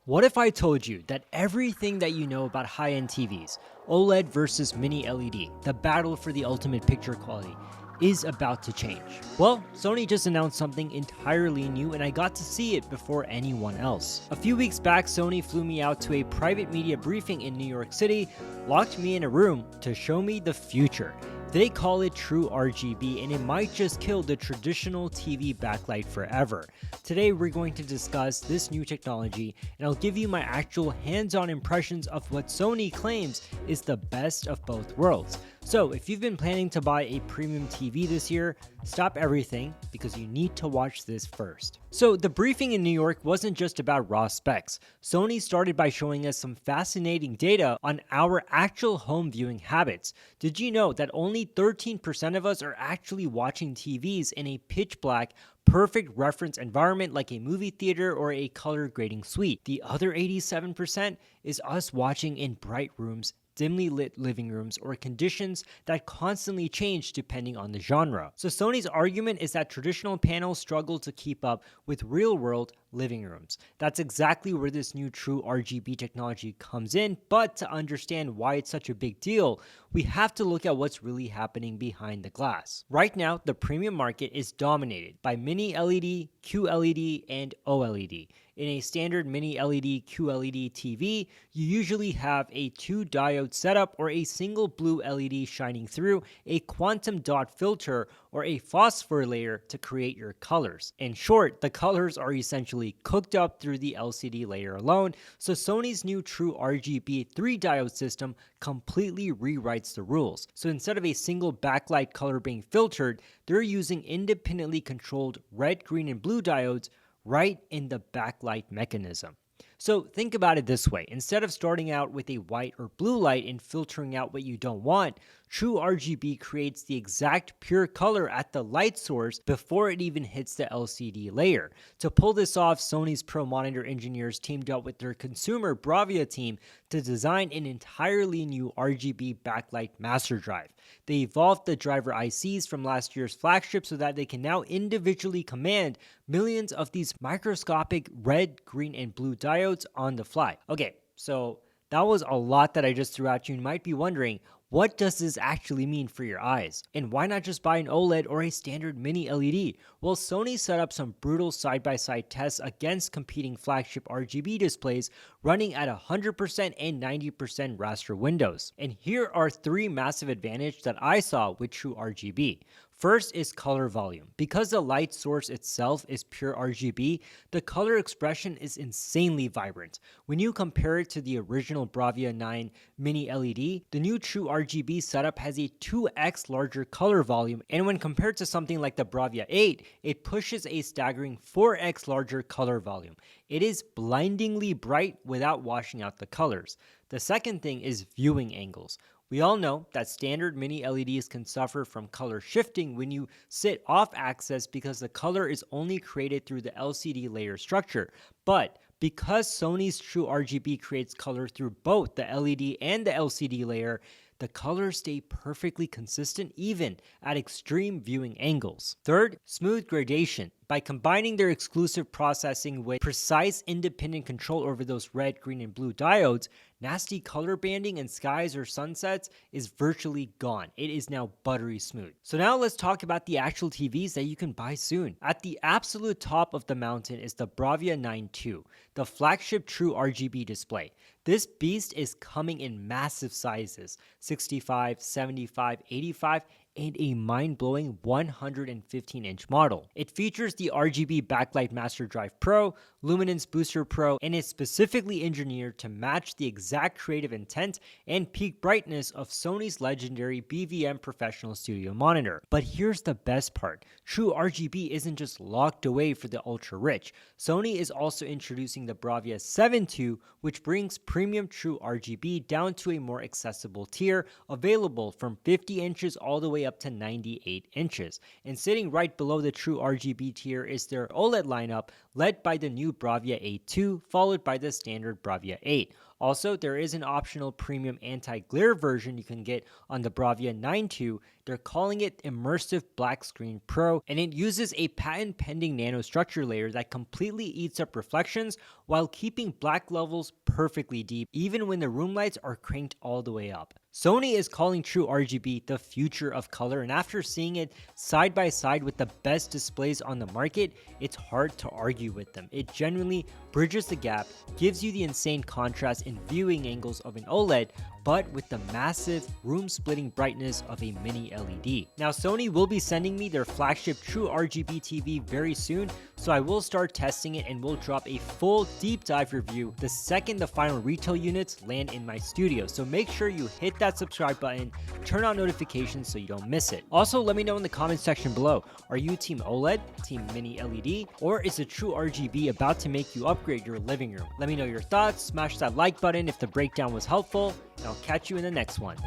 What if I told you that everything that you know about high-end TVs, OLED versus mini LED, the battle for the ultimate picture quality, is about to change? Well, Sony just announced something entirely new and I got to see it before anyone else. A few weeks back, Sony flew me out to a private media briefing in New York City, locked me in a room to show me the future. They call it True RGB and it might just kill the traditional TV backlight forever. Today we're going to discuss this new technology and I'll give you my actual hands-on impressions of what Sony claims is the best of both worlds. So if you've been planning to buy a premium TV this year, stop everything because you need to watch this first. So the briefing in New York wasn't just about raw specs. Sony started by showing us some fascinating data on our actual home viewing habits. Did you know that only 13% of us are actually watching TVs in a pitch black, perfect reference environment like a movie theater or a color grading suite? The other 87% is us watching in bright rooms, dimly lit living rooms, or conditions that constantly change depending on the genre. So Sony's argument is that traditional panels struggle to keep up with real-world living rooms. That's exactly where this new True RGB technology comes in, but to understand why it's such a big deal, we have to look at what's really happening behind the glass. Right now, the premium market is dominated by mini LED, QLED, and OLED. In a standard mini LED QLED TV, you usually have a 2-diode setup or a single blue LED shining through a quantum dot filter or a phosphor layer to create your colors. In short, the colors are essentially cooked up through the LCD layer alone, so Sony's new True RGB 3-diode system completely rewrites the rules. So instead of a single backlight color being filtered, they're using independently controlled red, green, and blue diodes right in the backlight mechanism. So think about it this way. Instead of starting out with a white or blue light and filtering out what you don't want, True RGB creates the exact pure color at the light source before it even hits the LCD layer. To pull this off, Sony's Pro Monitor engineers teamed up with their consumer Bravia team to design an entirely new RGB backlight master drive. They evolved the driver ICs from last year's flagship so that they can now individually command millions of these microscopic red, green, and blue diodes on the fly. Okay, so that was a lot that I just threw at you. You might be wondering, what does this actually mean for your eyes? And why not just buy an OLED or a standard mini LED? Well, Sony set up some brutal side-by-side tests against competing flagship RGB displays running at 100% and 90% raster windows. And here are 3 massive advantages that I saw with True RGB. First is color volume. Because the light source itself is pure RGB, the color expression is insanely vibrant. When you compare it to the original Bravia 9 mini LED, the new True RGB setup has a 2x larger color volume, and when compared to something like the Bravia 8, it pushes a staggering 4x larger color volume. It is blindingly bright without washing out the colors. The second thing is viewing angles. We all know that standard mini LEDs can suffer from color shifting when you sit off axis because the color is only created through the LCD layer structure. But because Sony's True RGB creates color through both the LED and the LCD layer, the colors stay perfectly consistent even at extreme viewing angles. Third, smooth gradation. By combining their exclusive processing with precise independent control over those red, green, and blue diodes, nasty color banding in skies or sunsets is virtually gone. It is now buttery smooth. So now let's talk about the actual TVs that you can buy soon. At the absolute top of the mountain is the Bravia 9 II, the flagship True RGB display. This beast is coming in massive sizes, 65, 75, 85, and a mind-blowing 115-inch model. It features the RGB Backlight Master Drive Pro, Luminance Booster Pro, and is specifically engineered to match the exact creative intent and peak brightness of Sony's legendary BVM Professional Studio monitor. But here's the best part. True RGB isn't just locked away for the ultra-rich. Sony is also introducing the Bravia 7 II, which brings premium True RGB down to a more accessible tier, available from 50 inches all the way up to 98 inches. And sitting right below the True RGB tier is their OLED lineup, led by the new Bravia 8 II, followed by the standard Bravia 8. Also, there is an optional premium anti-glare version you can get on the Bravia 9.2. They're calling it Immersive Black Screen Pro, and it uses a patent-pending nanostructure layer that completely eats up reflections while keeping black levels perfectly deep, even when the room lights are cranked all the way up. Sony is calling True RGB the future of color, and after seeing it side by side with the best displays on the market, it's hard to argue with them. It genuinely bridges the gap, gives you the insane contrast and viewing angles of an OLED, but with the massive room-splitting brightness of a mini LED. Now, Sony will be sending me their flagship True RGB TV very soon, so I will start testing it and will drop a full deep dive review the second the final retail units land in my studio. So make sure you hit that subscribe button, turn on notifications so you don't miss it. Also, let me know in the comment section below, are you team OLED, team mini LED, or is the True RGB about to make you upgrade your living room? Let me know your thoughts, smash that like button if the breakdown was helpful, and I'll catch you in the next one.